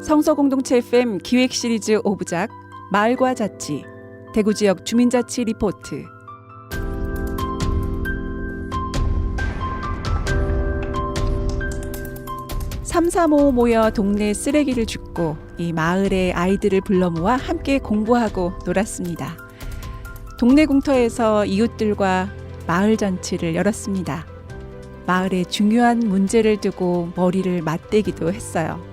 성서공동체 FM 기획 시리즈 5부작 마을과 자치 대구지역 주민자치 리포트. 삼삼오오 모여 동네 쓰레기를 줍고 이 마을의 아이들을 불러 모아 함께 공부하고 놀았습니다. 동네 공터에서 이웃들과 마을 잔치를 열었습니다. 마을의 중요한 문제를 두고 머리를 맞대기도 했어요.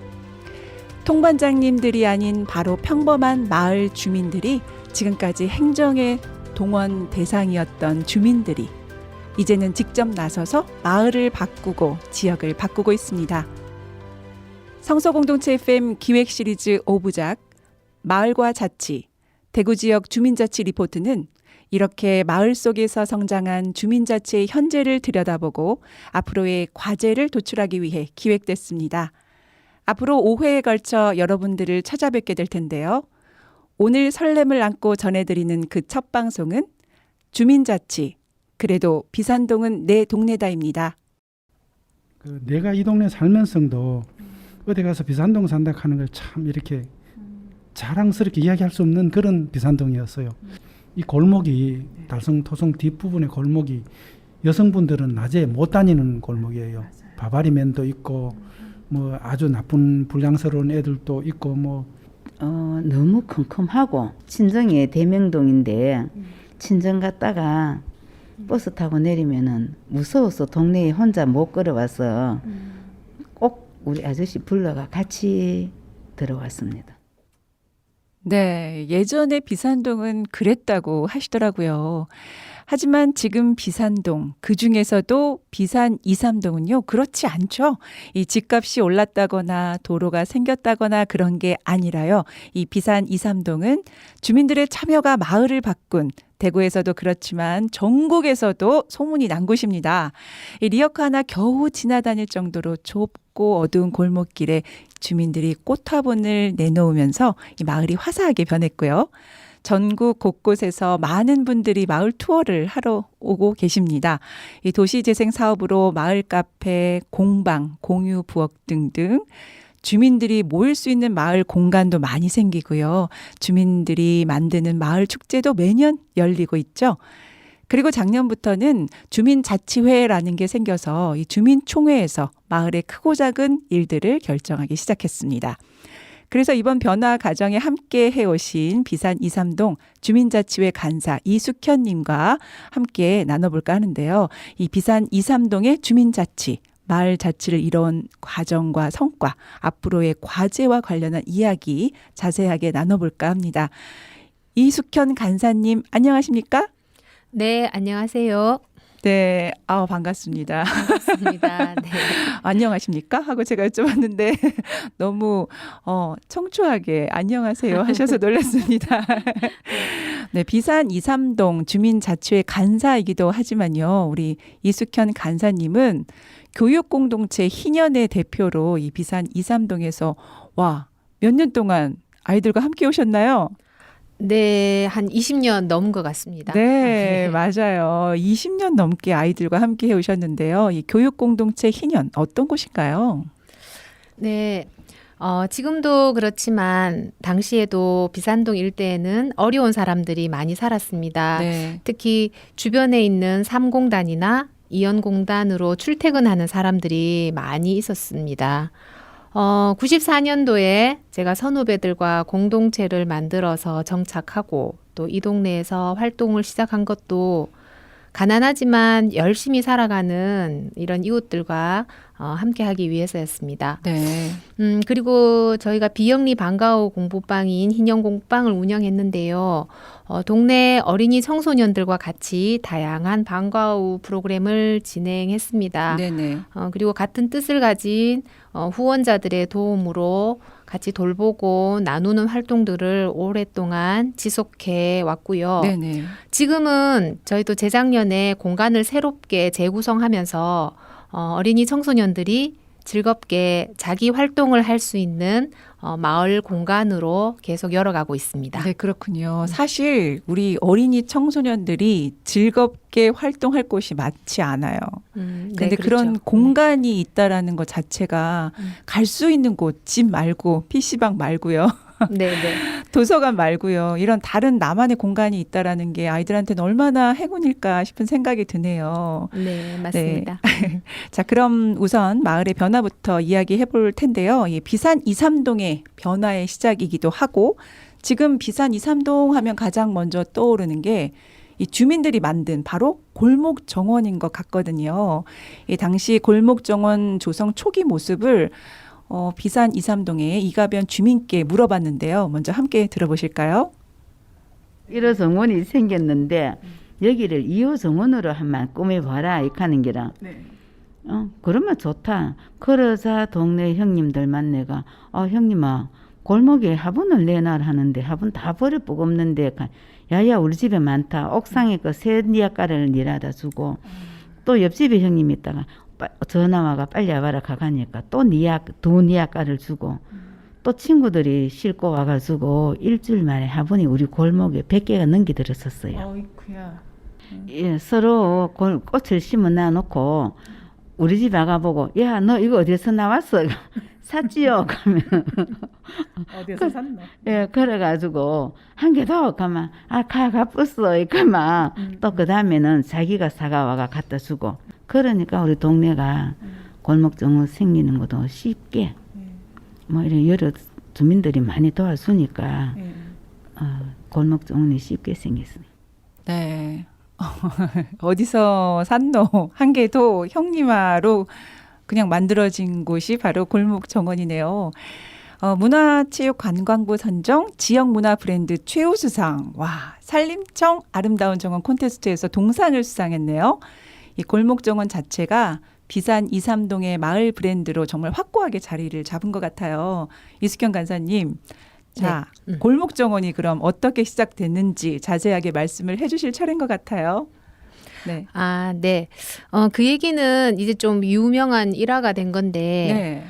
통반장님들이 아닌 바로 평범한 마을 주민들이 지금까지 행정의 동원 대상이었던 주민들이 이제는 직접 나서서 마을을 바꾸고 지역을 바꾸고 있습니다. 성서공동체 FM 기획 시리즈 5부작 마을과 자치 대구지역 주민자치 리포트는 이렇게 마을 속에서 성장한 주민자치의 현재를 들여다보고 앞으로의 과제를 도출하기 위해 기획됐습니다. 앞으로 5회에 걸쳐 여러분들을 찾아뵙게 될 텐데요. 오늘 설렘을 안고 전해드리는 그 첫 방송은 주민자치, 그래도 비산동은 내 동네다입니다. 내가 이 동네 살면서도 어디 가서 비산동 산다 하는 걸 참 이렇게 자랑스럽게 이야기할 수 없는 그런 비산동이었어요. 이 골목이 달성토성 뒷부분의 골목이 여성분들은 낮에 못 다니는 골목이에요. 바바리맨도 있고 뭐 아주 나쁜 불량스러운 애들도 있고 뭐 너무 컴컴하고 친정이 대명동인데 친정 갔다가 버스 타고 내리면은 무서워서 동네에 혼자 못 걸어와서 꼭 우리 아저씨 불러가 같이 들어왔습니다. 네, 예전에 비산동은 그랬다고 하시더라고요. 하지만 지금 비산동, 그중에서도 비산 2, 3동은요, 그렇지 않죠. 이 집값이 올랐다거나 도로가 생겼다거나 그런 게 아니라요. 이 비산 2, 3동은 주민들의 참여가 마을을 바꾼 대구에서도 그렇지만 전국에서도 소문이 난 곳입니다. 이 리어카 하나 겨우 지나다닐 정도로 좁고 어두운 골목길에 주민들이 꽃화분을 내놓으면서 이 마을이 화사하게 변했고요. 전국 곳곳에서 많은 분들이 마을 투어를 하러 오고 계십니다. 이 도시재생 사업으로 마을 카페, 공방, 공유 부엌 등등 주민들이 모일 수 있는 마을 공간도 많이 생기고요. 주민들이 만드는 마을 축제도 매년 열리고 있죠. 그리고 작년부터는 주민자치회라는 게 생겨서 이 주민총회에서 마을의 크고 작은 일들을 결정하기 시작했습니다. 그래서 이번 변화 과정에 함께 해오신 비산 2, 3동 주민자치회 간사 이숙현님과 함께 나눠볼까 하는데요. 이 비산 2, 3동의 주민자치, 마을 자치를 이뤄온 과정과 성과, 앞으로의 과제와 관련한 이야기 자세하게 나눠볼까 합니다. 이숙현 간사님 안녕하십니까? 네, 안녕하세요. 네, 반갑습니다. 반갑습니다. 네. 안녕하십니까? 하고 제가 여쭤봤는데 너무 청초하게 안녕하세요 하셔서 놀랐습니다. 네, 비산 2, 3동 주민자치회 간사이기도 하지만요. 우리 이숙현 간사님은 교육공동체 희년의 대표로 이 비산 2, 3동에서 몇 년 동안 아이들과 함께 오셨나요? 네, 한 20년 넘은 것 같습니다. 네, 맞아요. 20년 넘게 아이들과 함께 해오셨는데요. 이 교육공동체 희년 어떤 곳인가요? 네, 지금도 그렇지만 당시에도 비산동 일대에는 어려운 사람들이 많이 살았습니다. 네. 특히 주변에 있는 3공단이나 이연공단으로 출퇴근하는 사람들이 많이 있었습니다. 94년도에 제가 선후배들과 공동체를 만들어서 정착하고 또 이 동네에서 활동을 시작한 것도 가난하지만 열심히 살아가는 이런 이웃들과 함께하기 위해서였습니다. 네. 그리고 저희가 비영리 방과후 공부방인 희년공부방을 운영했는데요. 동네 어린이 청소년들과 같이 다양한 방과후 프로그램을 진행했습니다. 네네. 그리고 같은 뜻을 가진 후원자들의 도움으로 같이 돌보고 나누는 활동들을 오랫동안 지속해 왔고요. 네네. 지금은 저희도 재작년에 공간을 새롭게 재구성하면서 어린이 청소년들이 즐겁게 자기 활동을 할 수 있는 마을 공간으로 계속 열어가고 있습니다. 네, 그렇군요. 사실 우리 어린이 청소년들이 즐겁게 활동할 곳이 많지 않아요. 근데 네, 그런 그렇죠. 공간이 있다라는 것 자체가 갈 수 있는 곳, 집 말고 PC방 말고요. 네, 네. 도서관 말고요. 이런 다른 나만의 공간이 있다라는 게 아이들한테는 얼마나 행운일까 싶은 생각이 드네요. 네, 맞습니다. 자, 그럼 우선 마을의 변화부터 이야기해 볼 텐데요. 이 비산 2, 3동의 변화의 시작이기도 하고 지금 비산 2, 3동 하면 가장 먼저 떠오르는 게 이 주민들이 만든 바로 골목 정원인 것 같거든요. 이 당시 골목 정원 조성 초기 모습을 비산 2, 3동의 이가변 주민께 물어봤는데요. 먼저 함께 들어보실까요? 1호 정원이 생겼는데 여기를 2호 정원으로 한번 꾸며봐라 이카는 기라. 그러면 좋다. 그러자 동네 형님들만 내가 형님아 골목에 화분을 내놔라 하는데 화분 다 버릴 복 없는데 야야 우리 집에 많다. 옥상에 그 새 니아가를 니라다 주고 또 옆집에 형님이 있다가 전화 와가 빨리 와봐라 가가니까 또 두 니아가를 주고 또 친구들이 싣고 와가지고 일주일 만에 화분이 우리 골목에 100개가 넘게 들었었어요. 어이쿠야. 예, 서로 꽃을 심어 놔놓고 우리 집 와가보고 야 너 이거 어디서 나왔어? 샀지요? 가면 어디서 샀나? 예, 그래가지고 한 개 더 가면 가봤어 이까만 또 그 다음에는 자기가 사가와가 갖다 주고 그러니까 우리 동네가 골목정원 생기는 것도 쉽게 뭐 이런 여러 주민들이 많이 도와주니까 골목정원이 쉽게 생겼어요. 네. 어디서 샀노? 한 개도 형님아로 그냥 만들어진 곳이 바로 골목 정원이네요. 문화체육관광부 선정 지역문화 브랜드 최우수상. 와, 산림청 아름다운 정원 콘테스트에서 동상을 수상했네요. 이 골목 정원 자체가 비산 2, 3동의 마을 브랜드로 정말 확고하게 자리를 잡은 것 같아요. 이숙현 간사님. 자, 네. 골목 정원이 그럼 어떻게 시작됐는지 자세하게 말씀을 해주실 차례인 것 같아요. 네. 네. 그 얘기는 이제 좀 유명한 일화가 된 건데, 네.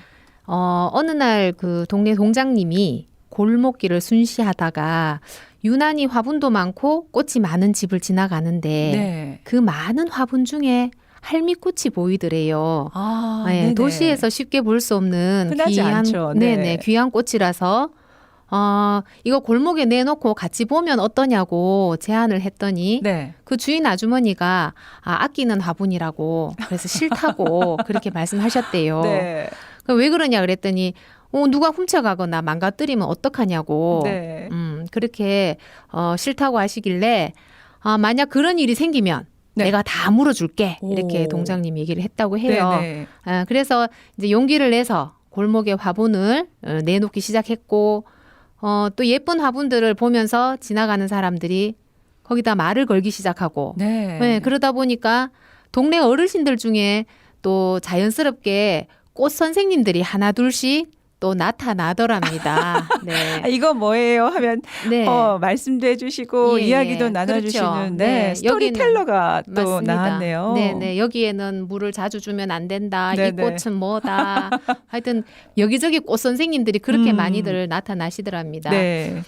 어느 날 그 동네 동장님이 골목길을 순시하다가 유난히 화분도 많고 꽃이 많은 집을 지나가는데, 네. 그 많은 화분 중에 할미꽃이 보이더래요. 네, 네네. 도시에서 쉽게 볼 수 없는 흔하지 않죠. 네. 네네, 귀한 꽃이라서 이거 골목에 내놓고 같이 보면 어떠냐고 제안을 했더니 네. 그 주인 아주머니가 아끼는 화분이라고 그래서 싫다고 그렇게 말씀하셨대요. 네. 그럼 왜 그러냐 그랬더니 누가 훔쳐가거나 망가뜨리면 어떡하냐고 네. 그렇게 싫다고 하시길래 만약 그런 일이 생기면 네. 내가 다 물어줄게 이렇게 오. 동장님이 얘기를 했다고 해요. 네네. 그래서 이제 용기를 내서 골목에 화분을 내놓기 시작했고 또 예쁜 화분들을 보면서 지나가는 사람들이 거기다 말을 걸기 시작하고 네. 네, 그러다 보니까 동네 어르신들 중에 또 자연스럽게 꽃 선생님들이 하나 둘씩 또 나타나더랍니다. 네. 이거 뭐예요? 하면 네. 말씀도 해주시고 예, 이야기도 예. 나눠주시는 그렇죠. 네, 네, 스토리텔러가 또 맞습니다. 나왔네요. 네네. 여기에는 물을 자주 주면 안 된다. 네네. 이 꽃은 뭐다. 하여튼 여기저기 꽃 선생님들이 그렇게 많이들 나타나시더랍니다. 네.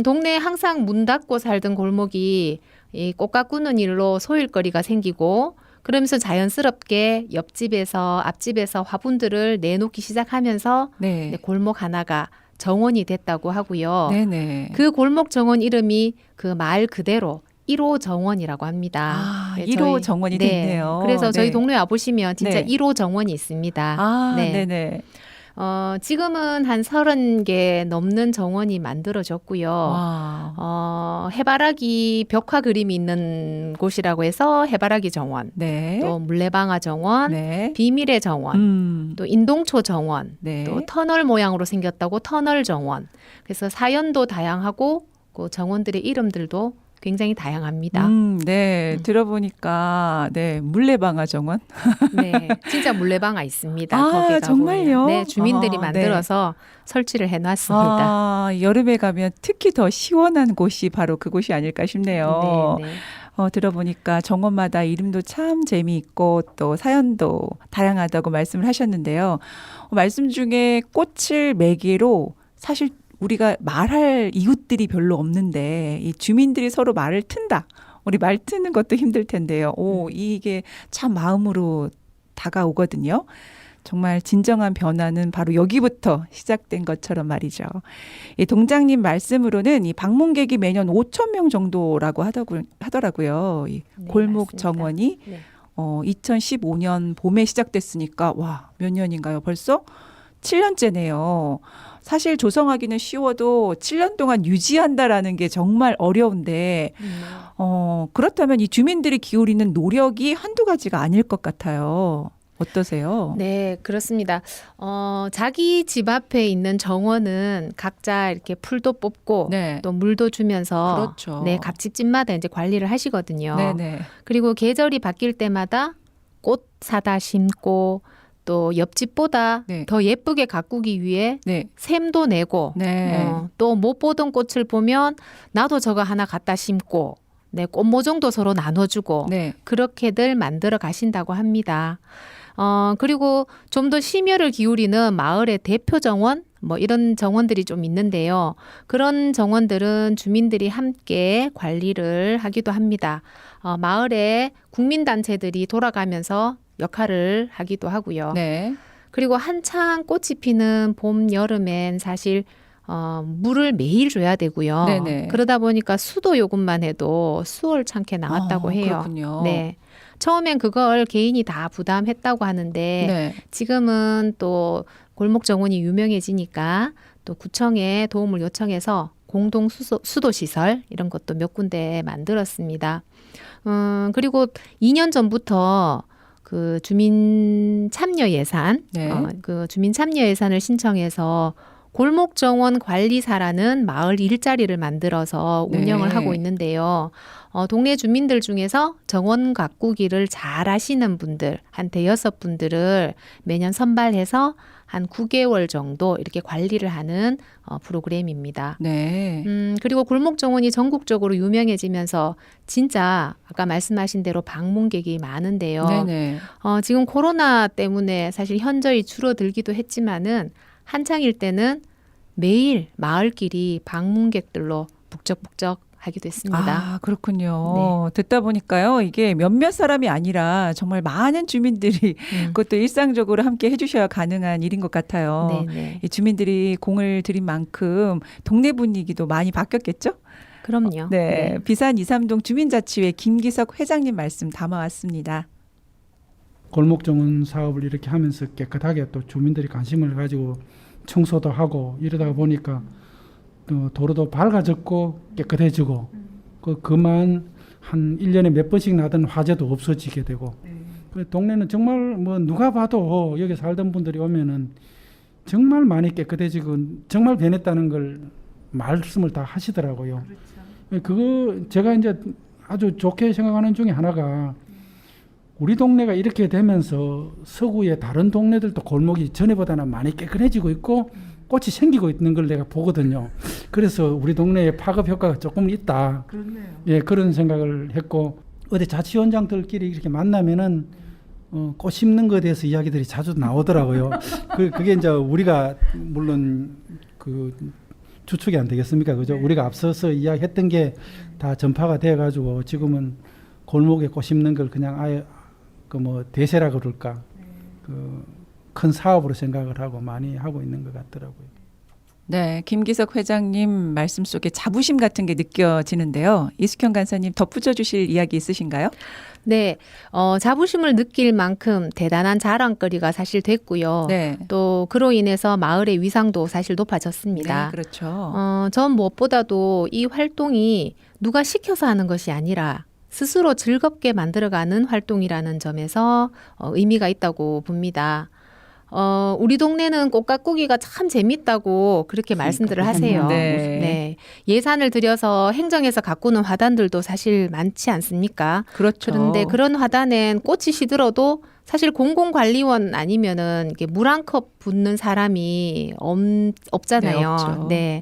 동네에 항상 문 닫고 살던 골목이 이 꽃 가꾸는 일로 소일거리가 생기고 그러면서 자연스럽게 옆집에서 앞집에서 화분들을 내놓기 시작하면서 네. 이제 골목 하나가 정원이 됐다고 하고요. 네네. 그 골목 정원 이름이 그 말 그대로 1호 정원이라고 합니다. 1호 정원이 됐네요. 그래서 저희 네. 동네에 와보시면 진짜 네. 1호 정원이 있습니다. 네. 네네. 지금은 한 30개 넘는 정원이 만들어졌고요. 와. 해바라기 벽화 그림이 있는 곳이라고 해서 해바라기 정원, 네. 또 물레방아 정원, 네. 비밀의 정원, 또 인동초 정원, 네. 또 터널 모양으로 생겼다고 터널 정원. 그래서 사연도 다양하고 그 정원들의 이름들도 굉장히 다양합니다. 네. 들어보니까 네 물레방아 정원. 네, 진짜 물레방아 있습니다. 아, 거기 정말요? 가보면. 네, 주민들이 아, 만들어서 설치를 해놨습니다. 여름에 가면 특히 더 시원한 곳이 바로 그곳이 아닐까 싶네요. 네, 네. 들어보니까 정원마다 이름도 참 재미있고 또 사연도 다양하다고 말씀을 하셨는데요. 말씀 중에 꽃을 매개로 사실 우리가 말할 이웃들이 별로 없는데 이 주민들이 서로 말을 튼다. 우리 말 트는 것도 힘들 텐데요. 이게 참 마음으로 다가오거든요. 정말 진정한 변화는 바로 여기부터 시작된 것처럼 말이죠. 이 동장님 말씀으로는 이 방문객이 매년 5천 명 정도라고 하더라고요. 이 네, 골목 맞습니다. 정원이 네. 2015년 봄에 시작됐으니까 와, 몇 년인가요? 벌써 7년째네요. 사실 조성하기는 쉬워도 7년 동안 유지한다라는 게 정말 어려운데 그렇다면 이 주민들이 기울이는 노력이 한두 가지가 아닐 것 같아요. 어떠세요? 네, 그렇습니다. 자기 집 앞에 있는 정원은 각자 이렇게 풀도 뽑고 네. 또 물도 주면서 그렇죠. 네, 각 집집마다 이제 관리를 하시거든요. 네네. 그리고 계절이 바뀔 때마다 꽃 사다 심고 또 옆집보다 네. 더 예쁘게 가꾸기 위해 네. 샘도 내고 네. 또 못 보던 꽃을 보면 나도 저거 하나 갖다 심고 네, 꽃모종도 서로 나눠주고 네. 그렇게들 만들어 가신다고 합니다. 그리고 좀 더 심혈을 기울이는 마을의 대표 정원 뭐 이런 정원들이 좀 있는데요. 그런 정원들은 주민들이 함께 관리를 하기도 합니다. 마을의 국민단체들이 돌아가면서 역할을 하기도 하고요. 네. 그리고 한창 꽃이 피는 봄, 여름엔 사실 물을 매일 줘야 되고요. 네네. 그러다 보니까 수도 요금만 해도 수월찮게 나왔다고 해요. 그렇군요. 네. 처음엔 그걸 개인이 다 부담했다고 하는데 네. 지금은 또 골목 정원이 유명해지니까 또 구청에 도움을 요청해서 공동 수도 시설 이런 것도 몇 군데 만들었습니다. 그리고 2년 전부터 그 주민 참여 예산, 네. 그 주민 참여 예산을 신청해서 골목 정원 관리사라는 마을 일자리를 만들어서 운영을 네. 하고 있는데요. 동네 주민들 중에서 정원 가꾸기를 잘 하시는 분들, 한 대여섯 분들을 매년 선발해서 한 9개월 정도 이렇게 관리를 하는 프로그램입니다. 네. 그리고 골목 정원이 전국적으로 유명해지면서 진짜 아까 말씀하신 대로 방문객이 많은데요. 네네. 지금 코로나 때문에 사실 현저히 줄어들기도 했지만은 한창일 때는 매일 마을길이 방문객들로 북적북적 하기도 했습니다. 아, 그렇군요. 듣다 보니까요. 이게 몇몇 사람이 아니라 정말 많은 주민들이 그것도 일상적으로 함께 해주셔야 가능한 일인 것 같아요. 네네. 이 주민들이 공을 들인 만큼 동네 분위기도 많이 바뀌었겠죠? 그럼요. 네. 비산 2,3동 주민자치회 김기석 회장님 말씀 담아왔습니다. 골목정원 사업을 이렇게 하면서 깨끗하게 또 주민들이 관심을 가지고 청소도 하고 이러다 보니까 또 도로도 밝아졌고 깨끗해지고 그만 한 1년에 몇 번씩 나던 화재도 없어지게 되고 그 동네는 정말 뭐 누가 봐도 여기 살던 분들이 오면은 정말 많이 깨끗해지고 정말 변했다는 걸 말씀을 다 하시더라고요. 그거 제가 이제 아주 좋게 생각하는 중에 하나가 우리 동네가 이렇게 되면서 서구의 다른 동네들도 골목이 전에보다는 많이 깨끗해지고 있고 꽃이 생기고 있는 걸 내가 보거든요. 그래서 우리 동네에 파급 효과가 조금 있다. 그렇네요. 예, 그런 생각을 했고 어디 자치원장들끼리 이렇게 만나면은 꽃 심는 것에 대해서 이야기들이 자주 나오더라고요. 그게 이제 우리가 물론 그 주축이 안 되겠습니까, 그죠? 우리가 앞서서 이야기했던 게 다 전파가 돼가지고 지금은 골목에 꽃 심는 걸 그냥 아예 그 뭐 대세라 그럴까, 그 큰 사업으로 생각을 하고 많이 하고 있는 것 같더라고요. 네, 김기석 회장님 말씀 속에 자부심 같은 게 느껴지는데요. 이숙현 간사님 덧붙여 주실 이야기 있으신가요? 네, 자부심을 느낄 만큼 대단한 자랑거리가 사실 됐고요. 네. 또 그로 인해서 마을의 위상도 사실 높아졌습니다. 네, 그렇죠. 전 무엇보다도 이 활동이 누가 시켜서 하는 것이 아니라 스스로 즐겁게 만들어가는 활동이라는 점에서 의미가 있다고 봅니다. 우리 동네는 꽃 가꾸기가 참 재밌다고 그렇게 말씀들을 하세요. 네. 네. 예산을 들여서 행정에서 가꾸는 화단들도 사실 많지 않습니까? 그렇죠. 그런데 그런 화단엔 꽃이 시들어도 사실 공공관리원 아니면은 이게 물 한 컵 붓는 사람이 없잖아요. 네, 없죠. 네.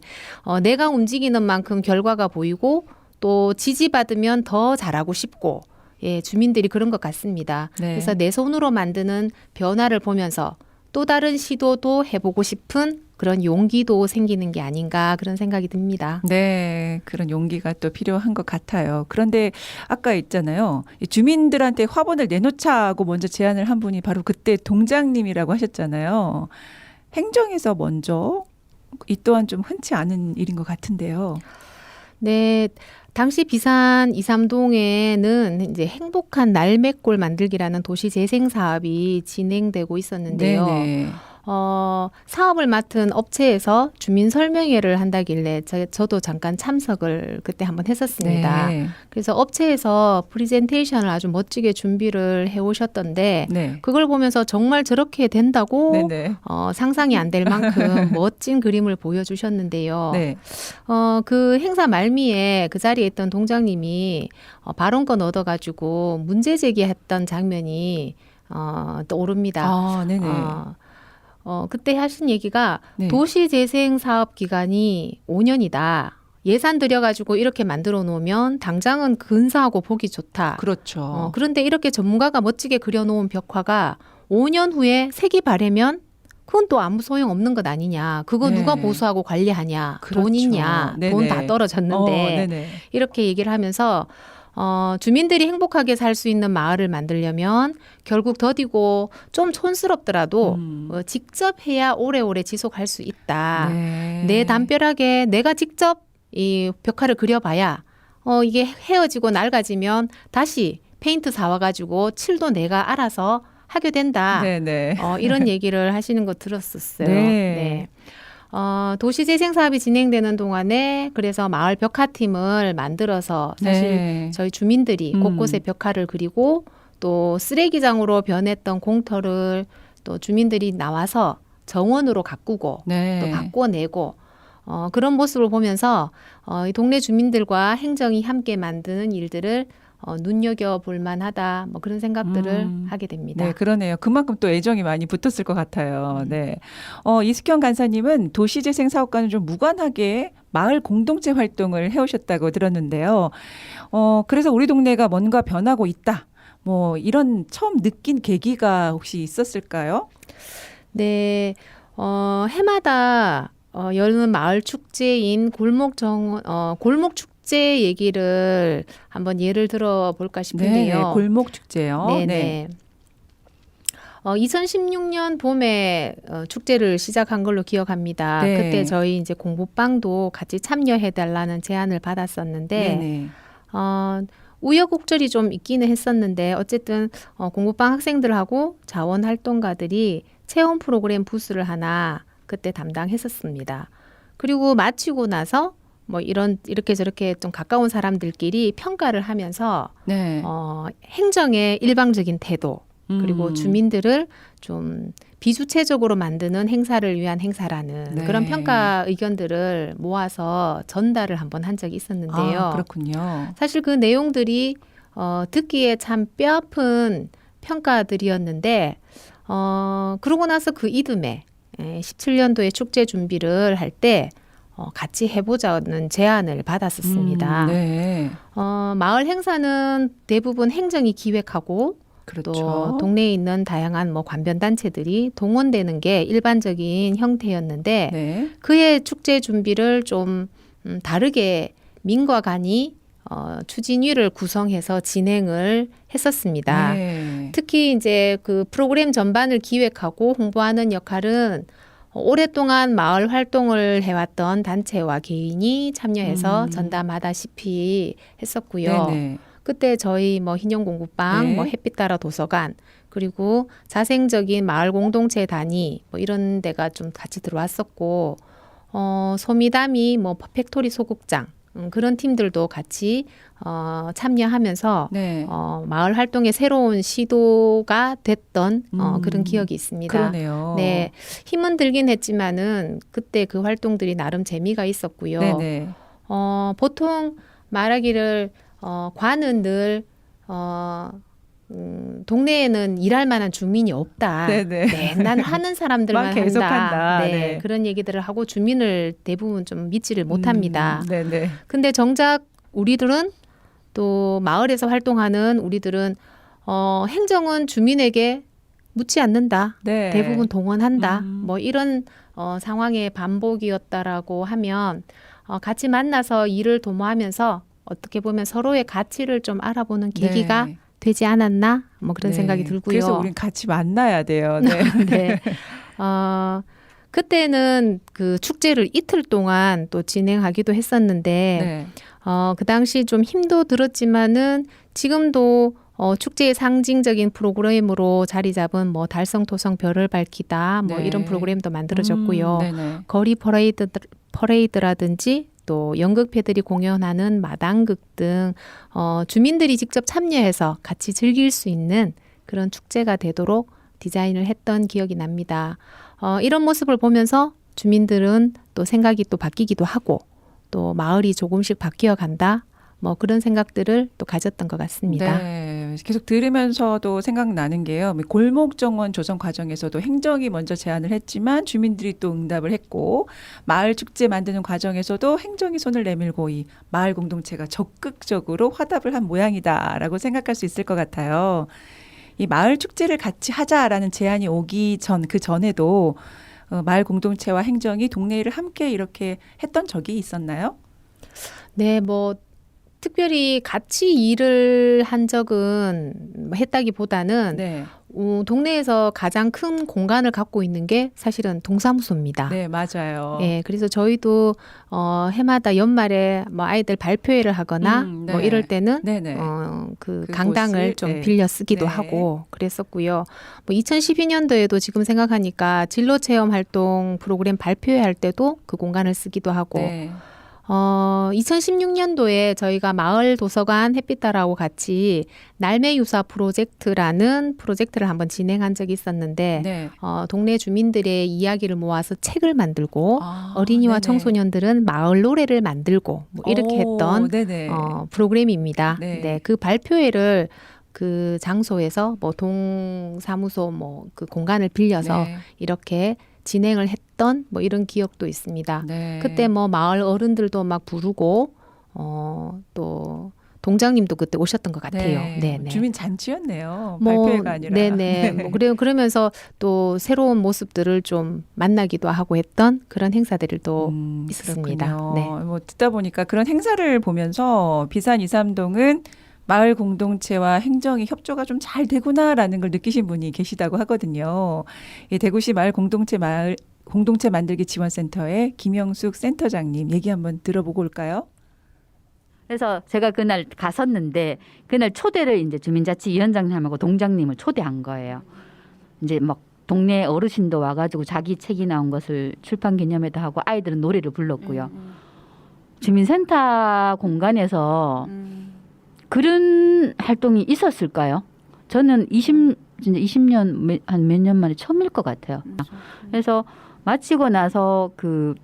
내가 움직이는 만큼 결과가 보이고 또 지지받으면 더 잘하고 싶고 예, 주민들이 그런 것 같습니다. 네. 그래서 내 손으로 만드는 변화를 보면서 또 다른 시도도 해보고 싶은 그런 용기도 생기는 게 아닌가 그런 생각이 듭니다. 네, 그런 용기가 또 필요한 것 같아요. 그런데 아까 있잖아요. 이 주민들한테 화분을 내놓자고 먼저 제안을 한 분이 바로 그때 동장님이라고 하셨잖아요. 행정에서 먼저 이 또한 좀 흔치 않은 일인 것 같은데요. 네, 당시 비산 2,3동에는 이제 행복한 날맥골 만들기라는 도시 재생 사업이 진행되고 있었는데요. 네네. 사업을 맡은 업체에서 주민 설명회를 한다길래 저도 잠깐 참석을 그때 한번 했었습니다. 네. 그래서 업체에서 프리젠테이션을 아주 멋지게 준비를 해오셨던데 네. 그걸 보면서 정말 저렇게 된다고 네네. 상상이 안 될 만큼 멋진 그림을 보여주셨는데요. 네. 그 행사 말미에 그 자리에 있던 동장님이 발언권 얻어가지고 문제 제기했던 장면이 떠오릅니다. 아, 네네. 그때 하신 얘기가 네. 도시재생 사업 기간이 5년이다. 예산 들여가지고 이렇게 만들어 놓으면 당장은 근사하고 보기 좋다. 그렇죠. 그런데 이렇게 전문가가 멋지게 그려놓은 벽화가 5년 후에 색이 바래면 그건 또 아무 소용 없는 것 아니냐. 그거 네. 누가 보수하고 관리하냐. 그렇죠. 돈 있냐. 네네. 돈 다 떨어졌는데. 네네. 이렇게 얘기를 하면서 주민들이 행복하게 살 수 있는 마을을 만들려면 결국 더디고 좀 촌스럽더라도 직접 해야 오래오래 지속할 수 있다. 네. 내 담벼락에 내가 직접 이 벽화를 그려봐야 이게 헤어지고 낡아지면 다시 페인트 사와가지고 칠도 내가 알아서 하게 된다. 네네. 이런 얘기를 하시는 거 들었었어요. 네. 도시재생 사업이 진행되는 동안에 그래서 마을 벽화팀을 만들어서 사실 네. 저희 주민들이 곳곳에 벽화를 그리고 또 쓰레기장으로 변했던 공터를 또 주민들이 나와서 정원으로 가꾸고 네. 또 바꿔내고 그런 모습을 보면서 이 동네 주민들과 행정이 함께 만드는 일들을 눈여겨볼 만하다 뭐 그런 생각들을 하게 됩니다. 네, 그러네요. 그만큼 또 애정이 많이 붙었을 것 같아요. 네. 이숙현 간사님은 도시재생 사업과는 좀 무관하게 마을 공동체 활동을 해오셨다고 들었는데요. 그래서 우리 동네가 뭔가 변하고 있다. 뭐 이런 처음 느낀 계기가 혹시 있었을까요? 네, 해마다 여는 마을 축제인 골목 축제 얘기를 한번 예를 들어볼까 싶은데요. 네, 골목 축제요. 네네. 2016년 봄에 축제를 시작한 걸로 기억합니다. 네. 그때 저희 이제 공부방도 같이 참여해달라는 제안을 받았었는데, 네네. 우여곡절이 좀 있기는 했었는데, 어쨌든 공부방 학생들하고 자원활동가들이 체험 프로그램 부스를 하나 그때 담당했었습니다. 그리고 마치고 나서 뭐 이렇게 저렇게 좀 가까운 사람들끼리 평가를 하면서 네. 행정의 일방적인 태도 그리고 주민들을 좀 비주체적으로 만드는 행사를 위한 행사라는 네. 그런 평가 의견들을 모아서 전달을 한번 한 적이 있었는데요. 아, 그렇군요. 사실 그 내용들이 듣기에 참 뼈아픈 평가들이었는데 그러고 나서 그 이듬해 17년도에 축제 준비를 할 때 같이 해보자는 제안을 받았었습니다. 네. 마을 행사는 대부분 행정이 기획하고 그렇죠. 또 동네에 있는 다양한 뭐 관변단체들이 동원되는 게 일반적인 형태였는데 네. 그의 축제 준비를 좀 다르게 민과 간이 추진위를 구성해서 진행을 했었습니다. 네. 특히 이제 그 프로그램 전반을 기획하고 홍보하는 역할은 오랫동안 마을 활동을 해왔던 단체와 개인이 참여해서 전담하다시피 했었고요. 네네. 그때 저희 뭐 흰용공부방, 네. 뭐 햇빛 따라 도서관, 그리고 자생적인 마을 공동체 단위 뭐 이런 데가 좀 같이 들어왔었고, 소미담이 뭐 퍼펙토리 소극장 그런 팀들도 같이 참여하면서 네. 마을 활동의 새로운 시도가 됐던 그런 기억이 있습니다. 그러네요. 네, 힘은 들긴 했지만은 그때 그 활동들이 나름 재미가 있었고요. 네네. 보통 말하기를 관은 늘 동네에는 일할 만한 주민이 없다. 네네. 맨날 하는 사람들만 계속 한다. 한다. 네, 네. 그런 얘기들을 하고 주민을 대부분 좀 믿지를 못합니다. 네네. 근데 정작 우리들은 또 마을에서 활동하는 우리들은 행정은 주민에게 묻지 않는다. 네. 대부분 동원한다. 음. 뭐 이런 상황의 반복이었다라고 하면 같이 만나서 일을 도모하면서 어떻게 보면 서로의 가치를 좀 알아보는 계기가 네. 되지 않았나? 뭐 그런 네. 생각이 들고요. 그래서 우린 같이 만나야 돼요. 네. 네. 그때는 그 축제를 이틀 동안 또 진행하기도 했었는데 네. 그 당시 좀 힘도 들었지만은 지금도 축제의 상징적인 프로그램으로 자리 잡은 뭐 달성, 토성, 별을 밝히다 뭐 네. 이런 프로그램도 만들어졌고요. 네네. 거리 퍼레이드라든지 또 연극패들이 공연하는 마당극 등 주민들이 직접 참여해서 같이 즐길 수 있는 그런 축제가 되도록 디자인을 했던 기억이 납니다. 이런 모습을 보면서 주민들은 또 생각이 또 바뀌기도 하고 또 마을이 조금씩 바뀌어 간다. 뭐 그런 생각들을 또 가졌던 것 같습니다. 네, 계속 들으면서도 생각나는 게요. 골목 정원 조성 과정에서도 행정이 먼저 제안을 했지만 주민들이 또 응답을 했고 마을 축제 만드는 과정에서도 행정이 손을 내밀고 이 마을 공동체가 적극적으로 화답을 한 모양이다라고 생각할 수 있을 것 같아요. 이 마을 축제를 같이 하자라는 제안이 오기 전 그 전에도 마을 공동체와 행정이 동네 일을 함께 이렇게 했던 적이 있었나요? 네, 뭐 특별히 같이 일을 한 적은 했다기보다는 네, 동네에서 가장 큰 공간을 갖고 있는 게 사실은 동사무소입니다. 네 맞아요. 예, 그래서 저희도 해마다 연말에 뭐 아이들 발표회를 하거나 네. 뭐 이럴 때는 네네. 그 그곳을, 강당을 좀 네. 빌려 쓰기도 네. 하고 그랬었고요. 뭐 2012년도에도 지금 생각하니까 진로 체험 활동 프로그램 발표회 할 때도 그 공간을 쓰기도 하고 네. 2016년도에 저희가 마을 도서관 햇빛달하고 같이 날매 유사 프로젝트라는 프로젝트를 한번 진행한 적이 있었는데 네. 동네 주민들의 이야기를 모아서 책을 만들고 아, 어린이와 네네. 청소년들은 마을 노래를 만들고 뭐 이렇게 오, 했던 네네. 프로그램입니다. 네. 네, 그 발표회를 그 장소에서 뭐 동사무소 뭐 그 공간을 빌려서 네. 이렇게 진행을 했던 뭐 이런 기억도 있습니다. 네. 그때 뭐 마을 어른들도 막 부르고 또 동장님도 그때 오셨던 것 같아요. 네, 네. 주민 잔치였네요. 뭐, 발표회가 아니라. 네네. 뭐 그러면서 또 새로운 모습들을 좀 만나기도 하고 했던 그런 행사들도 있었습니다. 그렇군요. 네. 뭐 듣다 보니까 그런 행사를 보면서 비산 2, 3동은 마을 공동체와 행정이 협조가 좀 잘 되구나라는 걸 느끼신 분이 계시다고 하거든요. 이 대구시 마을 공동체 만들기 지원센터의 김영숙 센터장님 얘기 한번 들어보고 올까요? 그래서 제가 그날 갔었는데 그날 초대를 이제 주민자치위원장님하고 동장님을 초대한 거예요. 이제 막 동네 어르신도 와가지고 자기 책이 나온 것을 출판 기념회도 하고 아이들은 노래를 불렀고요. 주민센터 공간에서 그런 활동이 있었을까요? 저는 진짜 20년 한 몇 년 만에 처음일 것 같아요. 그래서 마치고 나서 그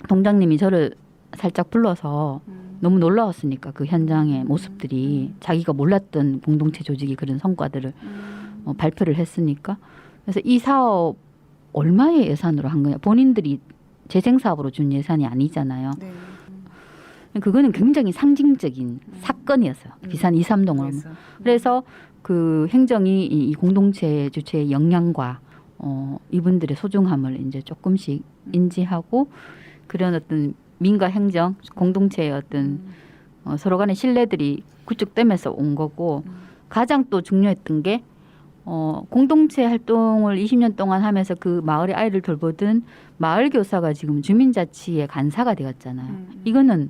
동장님이 저를 살짝 불러서 너무 놀라웠으니까 그 현장의 모습들이 자기가 몰랐던 공동체 조직이 그런 성과들을 발표를 했으니까 그래서 이 사업 얼마의 예산으로 한 거냐 본인들이 재생 사업으로 준 예산이 아니잖아요. 네. 그거는 굉장히 상징적인 사건이었어요. 비산 2, 3동을. 그래서 그 행정이 이 공동체 주체의 역량과 이분들의 소중함을 이제 조금씩 인지하고 그런 어떤 민과 행정 공동체의 어떤 서로 간의 신뢰들이 구축되면서 온 거고 가장 또 중요했던 게 공동체 활동을 20년 동안 하면서 그 마을의 아이를 돌보던 마을 교사가 지금 주민자치의 간사가 되었잖아요. 이거는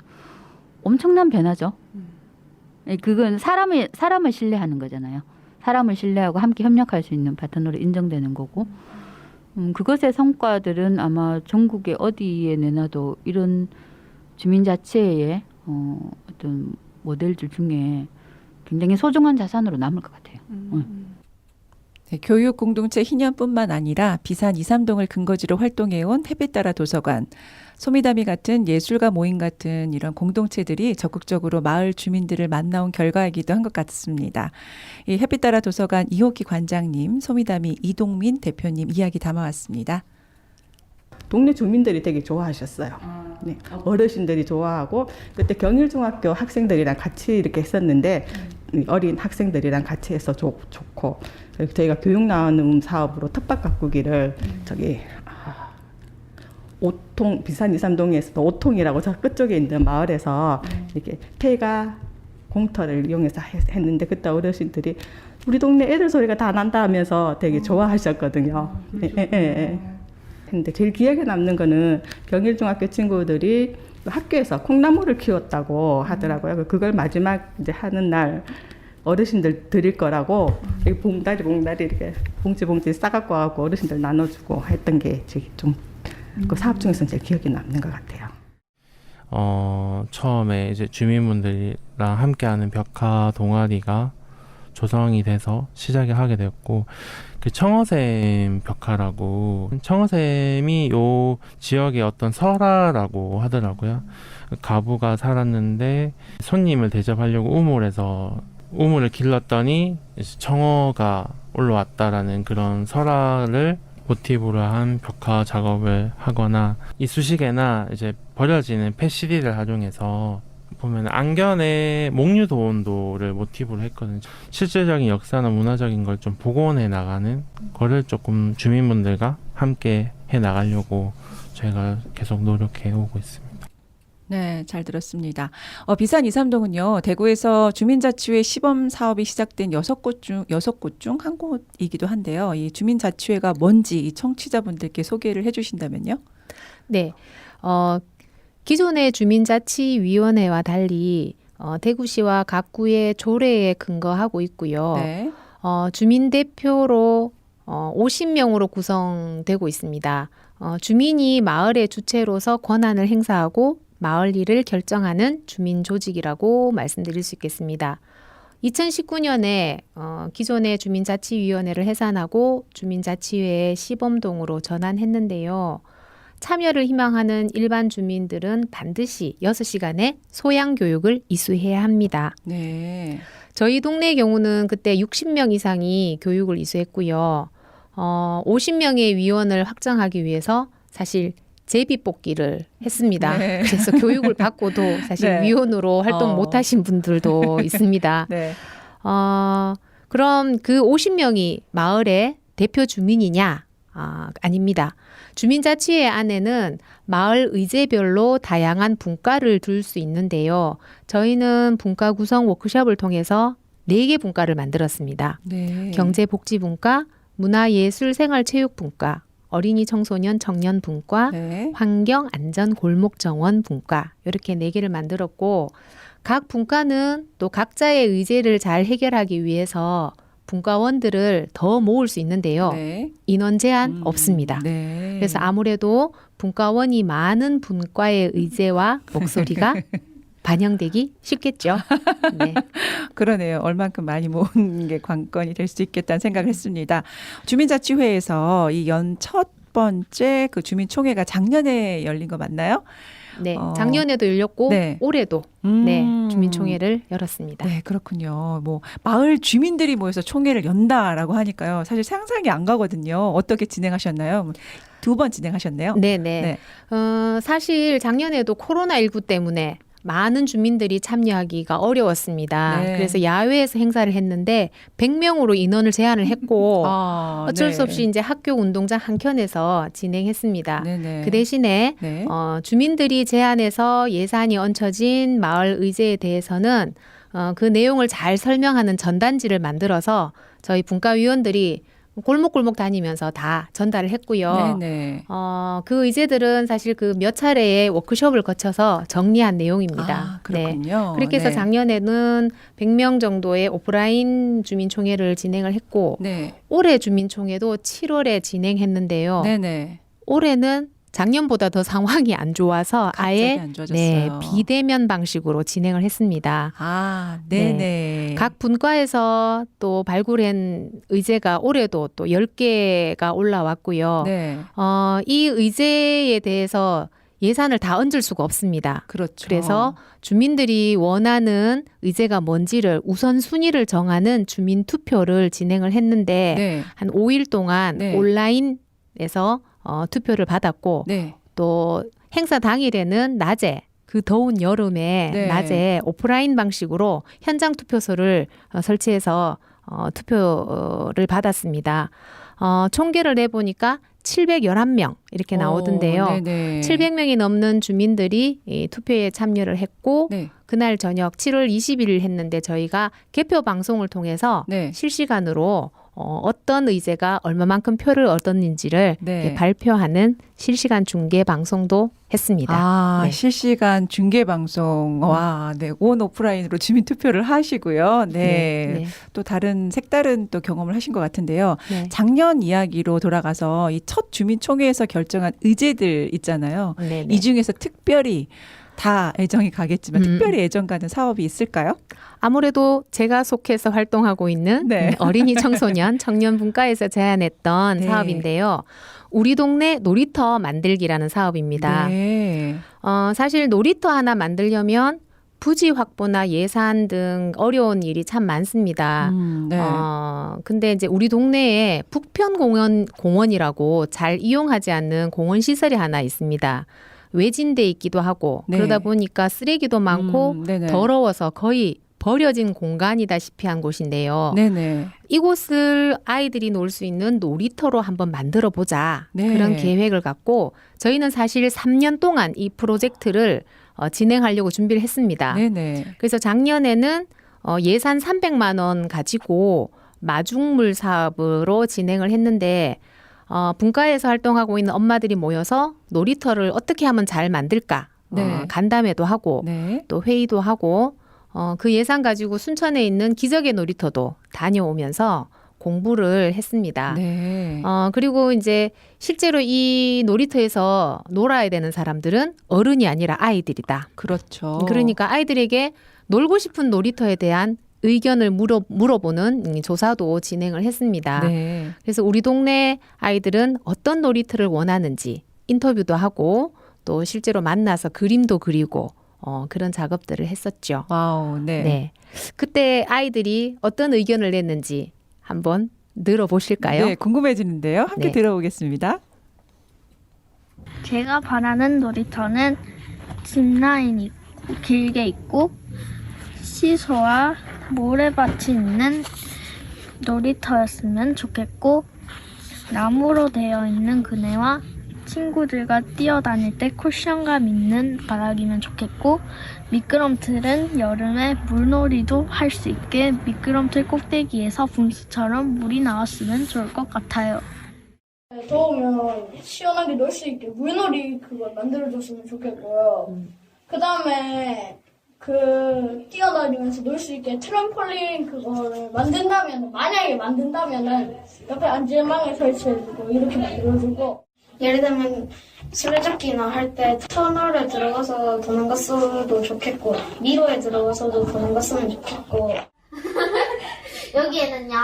엄청난 변화죠. 그건 사람을 신뢰하는 거잖아요. 사람을 신뢰하고 함께 협력할 수 있는 파트너로 인정되는 거고 그것의 성과들은 아마 전국에 어디에 내놔도 이런 주민자치의 어떤 모델들 중에 굉장히 소중한 자산으로 남을 것 같아요. 네, 교육 공동체 희년뿐만 아니라 비산 2, 3동을 근거지로 활동해온 햇빛따라 도서관, 소미다미 같은 예술가 모임 같은 이런 공동체들이 적극적으로 마을 주민들을 만나온 결과이기도 한 것 같습니다. 이 햇빛따라 도서관 이호기 관장님, 소미다미 이동민 대표님 이야기 담아왔습니다. 동네 주민들이 되게 좋아하셨어요. 네. 어르신들이 좋아하고 그때 경일중학교 학생들이랑 같이 이렇게 했었는데 어린 학생들이랑 같이 해서 좋고 그리고 저희가 교육 나눔 사업으로 텃밭 가꾸기를 저기 오통 비산 이삼동에서도 오통이라고 저 끝쪽에 있는 마을에서 이렇게 폐가 공터를 이용해서 했는데 그때 어르신들이 우리 동네 애들 소리가 다 난다 하면서 되게 좋아하셨거든요. 근데 제일 기억에 남는 거는 경일중학교 친구들이 학교에서 콩나물을 키웠다고 하더라고요. 그걸 마지막 이제 하는 날 어르신들 드릴 거라고 이렇게 봉다리 이렇게 봉지 싸갖고 와갖고 어르신들 나눠주고 했던 게 좀 그 사업 중에서는 제일 기억에 남는 것 같아요. 처음에 이제 주민분들이랑 함께하는 벽화 동아리가 조성이 돼서 시작을 하게 되었고, 그 청어샘 벽화라고, 청어샘이 요 지역의 어떤 설화라고 하더라고요. 가부가 살았는데 손님을 대접하려고 우물을 길렀더니 청어가 올라왔다라는 그런 설화를 모티브로 한 벽화 작업을 하거나, 이쑤시개나 이제 버려지는 펫CD를 활용해서 보면 안견에 목류도원도를 모티브로 했거든요. 실질적인 역사나 문화적인 걸 좀 복원해 나가는 거를 조금 주민분들과 함께 해 나가려고 저희가 계속 노력해 오고 있습니다. 네, 잘 들었습니다. 비산 이삼동은요, 대구에서 주민자치회 시범 사업이 시작된 6곳 중 한 곳이기도 한데요. 이 주민자치회가 뭔지 이 청취자분들께 소개를 해주신다면요? 네. 기존의 주민자치위원회와 달리 대구시와 각 구의 조례에 근거하고 있고요. 네. 주민대표로 50명으로 구성되고 있습니다. 주민이 마을의 주체로서 권한을 행사하고 마을 일을 결정하는 주민조직이라고 말씀드릴 수 있겠습니다. 2019년에 기존의 주민자치위원회를 해산하고 주민자치회의 시범동으로 전환했는데요. 참여를 희망하는 일반 주민들은 반드시 6시간의 소양교육을 이수해야 합니다. 네. 저희 동네의 경우는 그때 60명 이상이 교육을 이수했고요. 50명의 위원을 확정하기 위해서 사실 제비뽑기를 했습니다. 네. 그래서 교육을 받고도 사실 네. 위원으로 활동 못하신 분들도 있습니다. 네. 그럼 그 50명이 마을의 대표 주민이냐? 아닙니다. 주민자치회 안에는 마을 의제별로 다양한 분과를 둘 수 있는데요. 저희는 분과 구성 워크숍을 통해서 4개 분과를 만들었습니다. 네. 경제복지분과, 문화예술생활체육분과, 어린이 청소년 청년 분과, 네. 환경 안전 골목 정원 분과, 이렇게 4개를 만들었고, 각 분과는 또 각자의 의제를 잘 해결하기 위해서 분과원들을 더 모을 수 있는데요. 네. 인원 제한 없습니다. 네. 그래서 아무래도 분과원이 많은 분과의 의제와 목소리가 반영되기 쉽겠죠. 네. 그러네요. 얼만큼 많이 모은 게 관건이 될 수 있겠다는 생각을 했습니다. 주민자치회에서 이 연 첫 번째 그 주민총회가 작년에 열린 거 맞나요? 네. 작년에도 열렸고 네. 올해도 네, 주민총회를 열었습니다. 네, 그렇군요. 뭐 마을 주민들이 모여서 총회를 연다라고 하니까요. 사실 상상이 안 가거든요. 어떻게 진행하셨나요? 2번 진행하셨네요. 네네. 네. 사실 작년에도 코로나19 때문에 많은 주민들이 참여하기가 어려웠습니다. 네. 그래서 야외에서 행사를 했는데 100명으로 인원을 제한을 했고 어쩔 수 없이 이제 학교 운동장 한켠에서 진행했습니다. 네네. 그 대신에 네. 주민들이 제안해서 예산이 얹혀진 마을 의제에 대해서는 그 내용을 잘 설명하는 전단지를 만들어서 저희 분과위원들이 골목골목 다니면서 다 전달을 했고요. 네네. 그 의제들은 사실 그 몇 차례의 워크숍을 거쳐서 정리한 내용입니다. 그렇군요. 네. 그렇게 해서 네. 작년에는 100명 정도의 오프라인 주민총회를 진행을 했고 네. 올해 주민총회도 7월에 진행했는데요. 네네. 올해는 작년보다 더 상황이 안 좋아서 갑자기 아예 안 좋아졌어요. 비대면 방식으로 진행을 했습니다. 네네. 각 분과에서 또 발굴한 의제가 올해도 또 10개가 올라왔고요. 네. 이 의제에 대해서 예산을 다 얹을 수가 없습니다. 그렇죠. 그래서 주민들이 원하는 의제가 뭔지를 우선순위를 정하는 주민 투표를 진행을 했는데 네. 한 5일 동안 네. 온라인에서 투표를 받았고 네. 또 행사 당일에는 낮에 그 더운 여름에 네. 낮에 오프라인 방식으로 현장 투표소를 설치해서 투표를 받았습니다. 총계를 내보니까 711명 이렇게 나오던데요. 네네. 700명이 넘는 주민들이 이 투표에 참여를 했고 네. 그날 저녁 7월 20일 했는데 저희가 개표 방송을 통해서 네. 실시간으로 어떤 의제가 얼마만큼 표를 얻었는지를 네. 이렇게 발표하는 실시간 중계 방송도 했습니다. 아, 네. 실시간 중계 방송. 와, 네. 온 오프라인으로 주민 투표를 하시고요. 네. 또 다른 색다른 또 경험을 하신 것 같은데요. 네. 작년 이야기로 돌아가서 이 첫 주민총회에서 결정한 의제들 있잖아요. 네, 네. 이 중에서 특별히 다 애정이 가겠지만 음. 특별히 애정 가는 사업이 있을까요? 아무래도 제가 속해서 활동하고 있는 네. 어린이 청소년 청년 분과에서 제안했던 네. 사업인데요. 우리 동네 놀이터 만들기라는 사업입니다. 네. 사실 놀이터 하나 만들려면 부지 확보나 예산 등 어려운 일이 참 많습니다. 네. 근데 이제 우리 동네에 북편공원이라고 잘 이용하지 않는 공원 시설이 하나 있습니다. 외진돼 있기도 하고 네. 그러다 보니까 쓰레기도 많고 네네. 더러워서 거의 버려진 공간이다시피 한 곳인데요. 네네. 이곳을 아이들이 놀 수 있는 놀이터로 한번 만들어 보자. 네. 그런 계획을 갖고 저희는 사실 3년 동안 이 프로젝트를 진행하려고 준비를 했습니다. 네네. 그래서 작년에는 예산 300만 원 가지고 마중물 사업으로 진행을 했는데 분과에서 활동하고 있는 엄마들이 모여서 놀이터를 어떻게 하면 잘 만들까 네. 간담회도 하고 네. 또 회의도 하고 그 예산 가지고 순천에 있는 기적의 놀이터도 다녀오면서 공부를 했습니다. 네. 그리고 이제 실제로 이 놀이터에서 놀아야 되는 사람들은 어른이 아니라 아이들이다. 그렇죠. 그러니까 아이들에게 놀고 싶은 놀이터에 대한 의견을 물어보는 조사도 진행을 했습니다. 네. 그래서 우리 동네 아이들은 어떤 놀이터를 원하는지 인터뷰도 하고 또 실제로 만나서 그림도 그리고 그런 작업들을 했었죠. 와우. 네. 네. 그때 아이들이 어떤 의견을 냈는지 한번 들어보실까요? 네, 궁금해지는데요. 함께 네. 들어보겠습니다. 제가 바라는 놀이터는 짚라인이 길게 있고 시소와 모래밭이 있는 놀이터였으면 좋겠고 나무로 되어 있는 그네와 친구들과 뛰어다닐 때 쿠션감 있는 바닥이면 좋겠고 미끄럼틀은 여름에 물놀이도 할 수 있게 미끄럼틀 꼭대기에서 분수처럼 물이 나왔으면 좋을 것 같아요. 더우면 시원하게 놀 수 있게 물놀이 그거 만들어줬으면 좋겠고요. 그 다음에 뛰어다니면서 놀 수 있게 트램폴린 그거를 만약에 만든다면은 옆에 안전망에 설치해주고 이렇게 만들어주고 예를 들면 술래잡기나 할 때 터널에 들어가서 도망갔어도 좋겠고 미로에 들어가서도 도망갔으면 좋겠고 여기에는요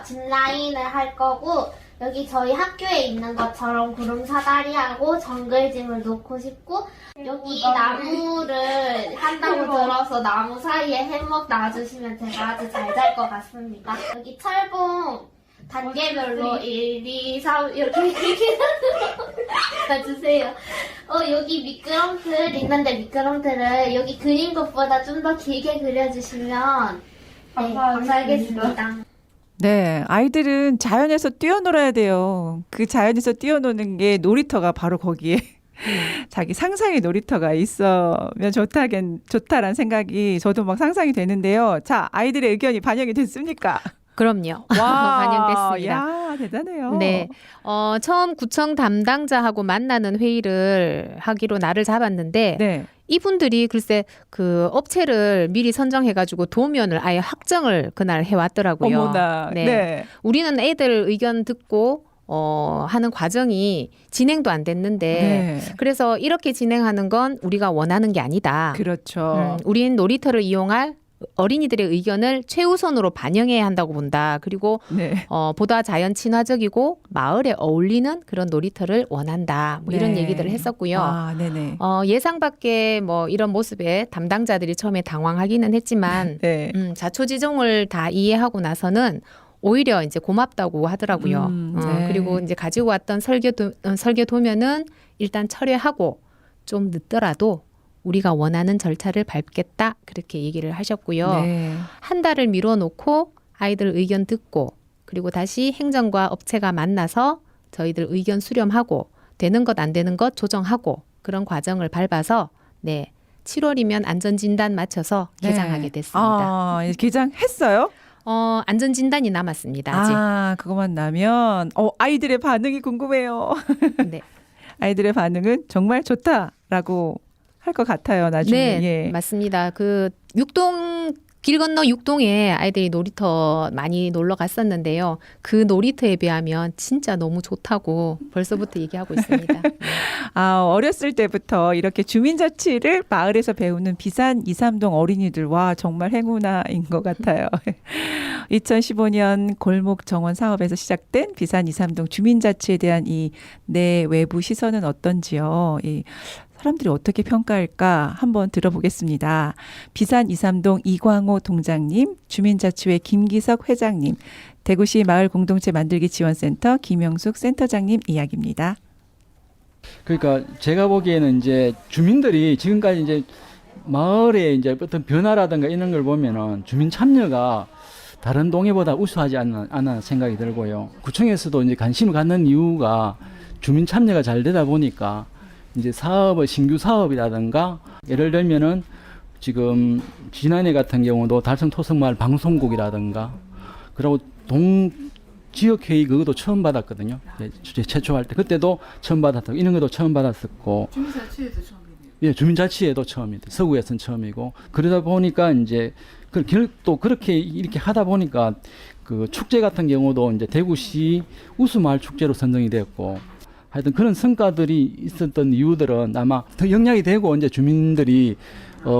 짚라인을 할 거고 여기 저희 학교에 있는 것처럼 구름 사다리하고 정글짐을 놓고 싶고 여기 나무를 한다고 들어서 나무 사이에 해먹 놔주시면 제가 아주 잘 잘 것 같습니다. 여기 철봉 단계별로 1, 2, 3 이렇게 놔주세요. 여기 미끄럼틀 있는데 미끄럼틀을 여기 그린 것보다 좀 더 길게 그려주시면 네, 감사하겠습니다. 네, 아이들은 자연에서 뛰어놀아야 돼요. 그 자연에서 뛰어노는 게 놀이터가 바로 거기에 자기 상상의 놀이터가 있으면 좋다라는 생각이 저도 막 상상이 되는데요. 자, 아이들의 의견이 반영이 됐습니까? 그럼요. 와, 반영됐습니다. 야, 대단해요. 네. 처음 구청 담당자하고 만나는 회의를 하기로 날을 잡았는데 네. 이분들이 글쎄 그 업체를 미리 선정해가지고 도면을 아예 확정을 그날 해왔더라고요. 어머나. 네. 네. 우리는 애들 의견 듣고 하는 과정이 진행도 안 됐는데 네. 그래서 이렇게 진행하는 건 우리가 원하는 게 아니다. 그렇죠. 우린 놀이터를 이용할 어린이들의 의견을 최우선으로 반영해야 한다고 본다. 그리고 네. 보다 자연 친화적이고 마을에 어울리는 그런 놀이터를 원한다. 뭐 이런 네. 얘기들을 했었고요. 아, 네네. 예상 밖의 뭐 이런 모습에 담당자들이 처음에 당황하기는 했지만 네. 자초지종을 다 이해하고 나서는 오히려 이제 고맙다고 하더라고요. 네. 그리고 이제 가지고 왔던 설계 도면은 일단 철회하고 좀 늦더라도 우리가 원하는 절차를 밟겠다 그렇게 얘기를 하셨고요. 네. 한 달을 미뤄놓고 아이들 의견 듣고 그리고 다시 행정과 업체가 만나서 저희들 의견 수렴하고 되는 것 안 되는 것 조정하고 그런 과정을 밟아서 네 7월이면 안전진단 맞춰서 개장하게 됐습니다. 아, 개장했어요? 안전진단이 남았습니다. 아직. 그것만 나면 아이들의 반응이 궁금해요. 네. 아이들의 반응은 정말 좋다라고 할 것 같아요. 나중에. 네, 예. 맞습니다. 그 길 건너 육동에 아이들이 놀이터 많이 놀러 갔었는데요. 그 놀이터에 비하면 진짜 너무 좋다고 벌써부터 얘기하고 있습니다. 어렸을 때부터 이렇게 주민자치를 마을에서 배우는 비산 2,3동 어린이들 와 정말 행운아인 것 같아요. 2015년 골목 정원 사업에서 시작된 비산 2,3동 주민자치에 대한 이 내 외부 시선은 어떤지요? 사람들이 어떻게 평가할까 한번 들어보겠습니다. 비산 2,3동 이광호 동장님, 주민자치회 김기석 회장님, 대구시 마을공동체 만들기 지원센터 김영숙 센터장님 이야기입니다. 그러니까 제가 보기에는 이제 주민들이 지금까지 이제 마을에 이제 어떤 변화라든가 이런 걸 보면은 주민 참여가 다른 동네보다 우수하지 않나 생각이 들고요. 구청에서도 이제 관심을 갖는 이유가 주민 참여가 잘 되다 보니까 이제 신규 사업이라든가 예를 들면은 지금 지난해 같은 경우도 달성 토성마을 방송국이라든가 그리고 지역회의 그것도 처음 받았거든요. 최초할 때 그때도 처음 받았고 이런 것도 처음 받았었고 주민자치회도 처음이네요. 예, 주민자치회도 처음이고 서구에서는 처음이고 그러다 보니까 이제 또 그렇게 이렇게 하다 보니까 그 축제 같은 경우도 이제 대구시 우수마을 축제로 선정이 되었고 하여튼 그런 성과들이 있었던 이유들은 아마 더 영향이 되고 이제 주민들이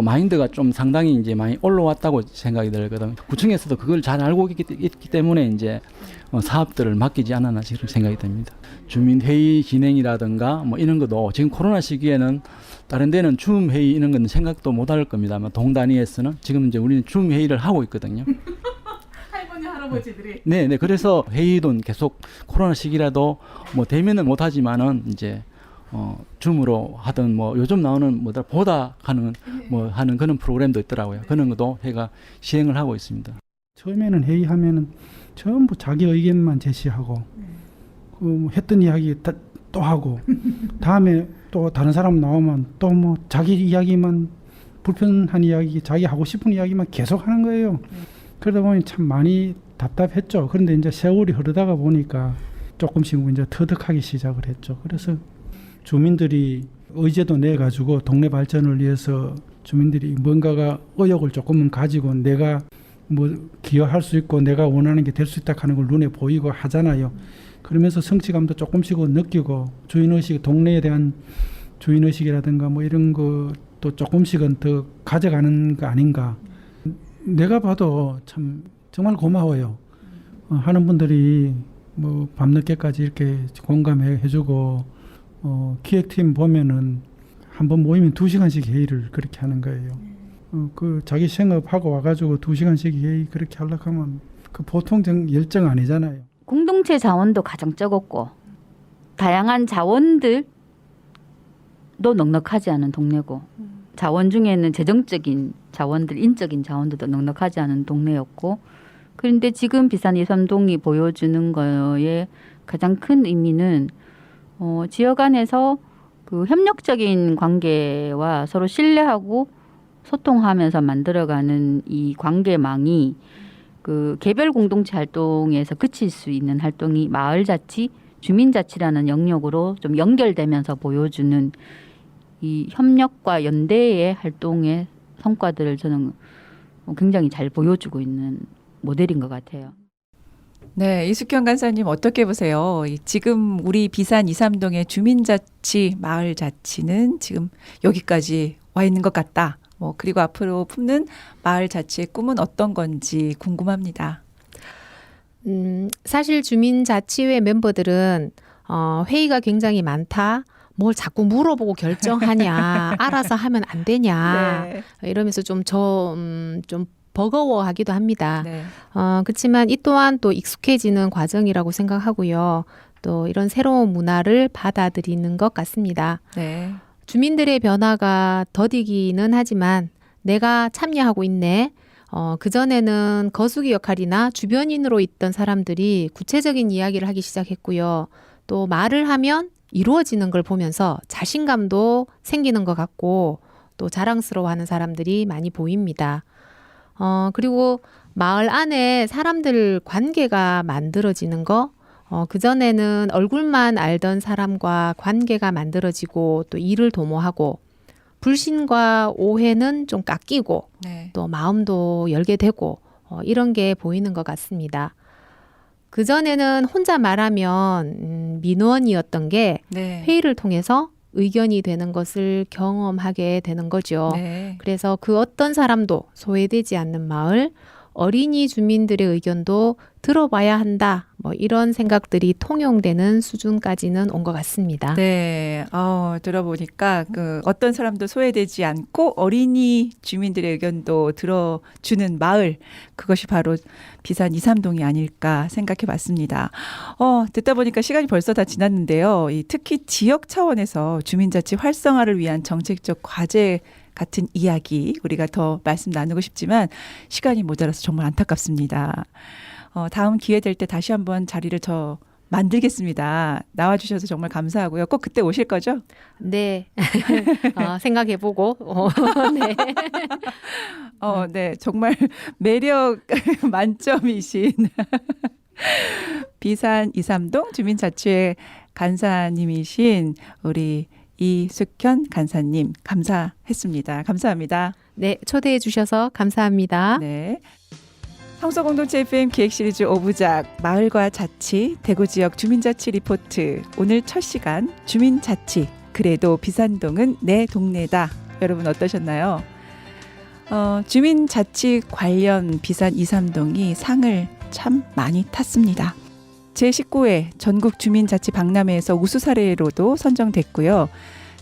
마인드가 좀 상당히 이제 많이 올라왔다고 생각이 들거든요. 구청에서도 그걸 잘 알고 있기 때문에 이제 사업들을 맡기지 않았나 그런 생각이 듭니다. 주민회의 진행이라든가 뭐 이런 것도 지금 코로나 시기에는 다른 데는 줌 회의 이런 건 생각도 못 할 겁니다만 동 단위에서는 지금 이제 우리는 줌 회의를 하고 있거든요. 할머니 할아버지들이. 네. 그래서 회의도 계속 코로나 시기라도 뭐 되면은 못 하지만은 이제 줌으로 하든 뭐 요즘 나오는 보다 하는 하는 그런 프로그램도 있더라고요. 그런 것도 제가 시행을 하고 있습니다. 처음에는 회의하면은 전부 자기 의견만 제시하고 했던 이야기 또 하고 다음에 또 다른 사람 나오면 또 뭐 자기 이야기만 불편한 이야기 자기 하고 싶은 이야기만 계속 하는 거예요. 그러다 보니 참 많이 답답했죠. 그런데 이제 세월이 흐르다가 보니까 조금씩 이제 터득하기 시작을 했죠. 그래서 주민들이 의제도 내 가지고 동네 발전을 위해서 주민들이 뭔가가 의욕을 조금은 가지고 내가 뭐 기여할 수 있고 내가 원하는 게 될 수 있다 하는 걸 눈에 보이고 하잖아요. 그러면서 성취감도 조금씩은 느끼고 주인의식, 동네에 대한 주인의식이라든가 뭐 이런 것도 조금씩은 더 가져가는 거 아닌가. 내가 봐도 참 정말 고마워요. 하는 분들이 뭐 밤늦게까지 이렇게 공감해주고 기획팀 보면은 한번 모이면 2시간씩 회의를 그렇게 하는 거예요. 그 자기 생업하고 와가지고 2시간씩 회의 그렇게 하려고 하면 그 보통 열정 아니잖아요. 공동체 자원도 가장 적었고 다양한 자원들도 넉넉하지 않은 동네고 자원 중에는 재정적인 자원들, 인적인 자원들도 넉넉하지 않은 동네였고 그런데 지금 비산 2,3동이 보여주는 거에 가장 큰 의미는 지역 안에서 그 협력적인 관계와 서로 신뢰하고 소통하면서 만들어가는 이 관계망이 그 개별 공동체 활동에서 그칠 수 있는 활동이 마을자치, 주민자치라는 영역으로 좀 연결되면서 보여주는 이 협력과 연대의 활동의 성과들을 저는 굉장히 잘 보여주고 있는 모델인 것 같아요. 네, 이숙현 간사님 어떻게 보세요? 지금 우리 비산 2,3동의 주민자치, 마을자치는 지금 여기까지 와 있는 것 같다. 그리고 앞으로 품는 마을자치의 꿈은 어떤 건지 궁금합니다. 사실 주민자치회 멤버들은 회의가 굉장히 많다. 뭘 자꾸 물어보고 결정하냐, 알아서 하면 안 되냐, 네. 이러면서 좀 버거워하기도 합니다. 네. 그렇지만 이 또한 또 익숙해지는 과정이라고 생각하고요. 또 이런 새로운 문화를 받아들이는 것 같습니다. 네. 주민들의 변화가 더디기는 하지만 내가 참여하고 있네. 그전에는 거수기 역할이나 주변인으로 있던 사람들이 구체적인 이야기를 하기 시작했고요. 또 말을 하면 이루어지는 걸 보면서 자신감도 생기는 것 같고 또 자랑스러워하는 사람들이 많이 보입니다. 그리고 마을 안에 사람들 관계가 만들어지는 거, 그전에는 얼굴만 알던 사람과 관계가 만들어지고 또 일을 도모하고 불신과 오해는 좀 깎이고 네. 또 마음도 열게 되고 이런 게 보이는 것 같습니다. 그전에는 혼자 말하면 민원이었던 게 네. 회의를 통해서 의견이 되는 것을 경험하게 되는 거죠. 네. 그래서 그 어떤 사람도 소외되지 않는 마을, 어린이 주민들의 의견도 들어봐야 한다. 뭐 이런 생각들이 통용되는 수준까지는 온 것 같습니다. 네, 들어보니까 그 어떤 사람도 소외되지 않고 어린이 주민들의 의견도 들어주는 마을, 그것이 바로 비산 2-3동이 아닐까 생각해 봤습니다. 듣다 보니까 시간이 벌써 다 지났는데요. 특히 지역 차원에서 주민자치 활성화를 위한 정책적 과제 같은 이야기 우리가 더 말씀 나누고 싶지만 시간이 모자라서 정말 안타깝습니다. 다음 기회 될 때 다시 한번 자리를 저 만들겠습니다. 나와주셔서 정말 감사하고요. 꼭 그때 오실 거죠? 네. 생각해보고. 네. 네. 정말 매력 만점이신 비산 2-3동 주민자치회 간사님이신 우리 이숙현 간사님 감사했습니다. 감사합니다. 네. 초대해 주셔서 감사합니다. 네. 성서공동체 FM 기획시리즈 5부작 마을과 자치 대구지역 주민자치 리포트, 오늘 첫 시간 주민자치 그래도 비산동은 내 동네다. 여러분 어떠셨나요? 주민자치 관련 비산 2-3동이 상을 참 많이 탔습니다. 제19회 전국 주민자치 박람회에서 우수 사례로도 선정됐고요.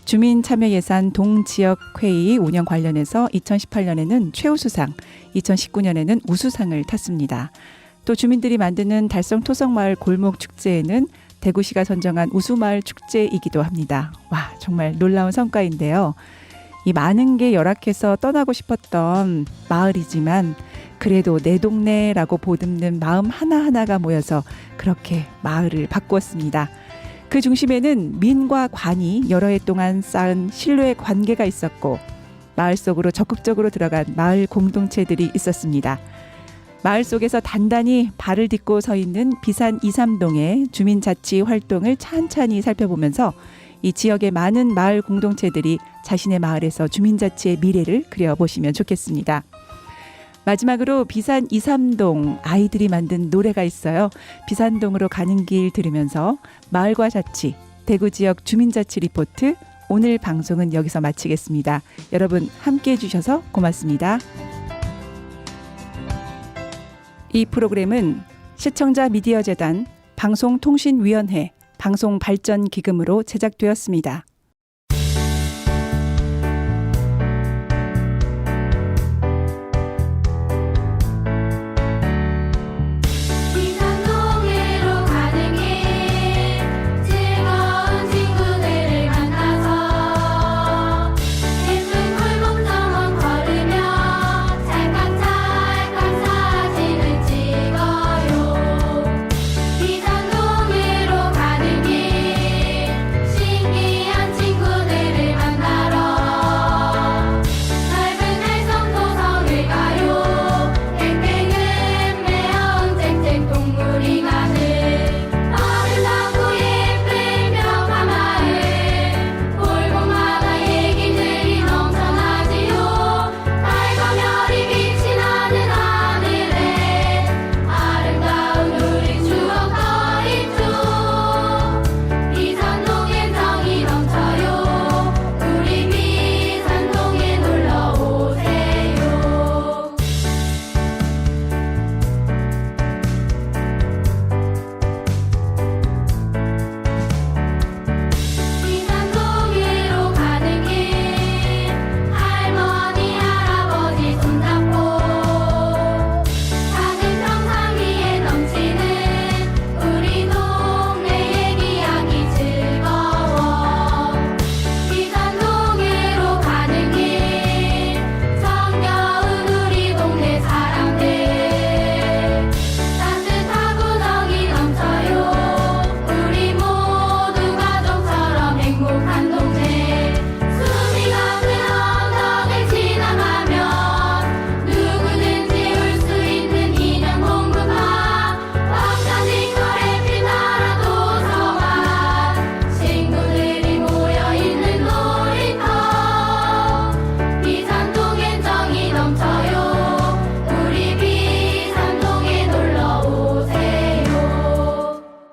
주민참여예산 동지역회의 운영 관련해서 2018년에는 최우수상, 2019년에는 우수상을 탔습니다. 또 주민들이 만드는 달성토성마을 골목축제에는 대구시가 선정한 우수마을 축제이기도 합니다. 와, 정말 놀라운 성과인데요. 이 많은 게 열악해서 떠나고 싶었던 마을이지만 그래도 내 동네라고 보듬는 마음 하나하나가 모여서 그렇게 마을을 바꾸었습니다. 그 중심에는 민과 관이 여러 해 동안 쌓은 신뢰의 관계가 있었고 마을 속으로 적극적으로 들어간 마을 공동체들이 있었습니다. 마을 속에서 단단히 발을 딛고 서 있는 비산 2-3동의 주민자치 활동을 찬찬히 살펴보면서 이 지역의 많은 마을 공동체들이 자신의 마을에서 주민자치의 미래를 그려보시면 좋겠습니다. 마지막으로 비산 2-3동 아이들이 만든 노래가 있어요. 비산동으로 가는 길 들으면서 마을과 자치, 대구 지역 주민자치 리포트 오늘 방송은 여기서 마치겠습니다. 여러분 함께해 주셔서 고맙습니다. 이 프로그램은 시청자 미디어 재단, 방송통신위원회, 방송발전기금으로 제작되었습니다.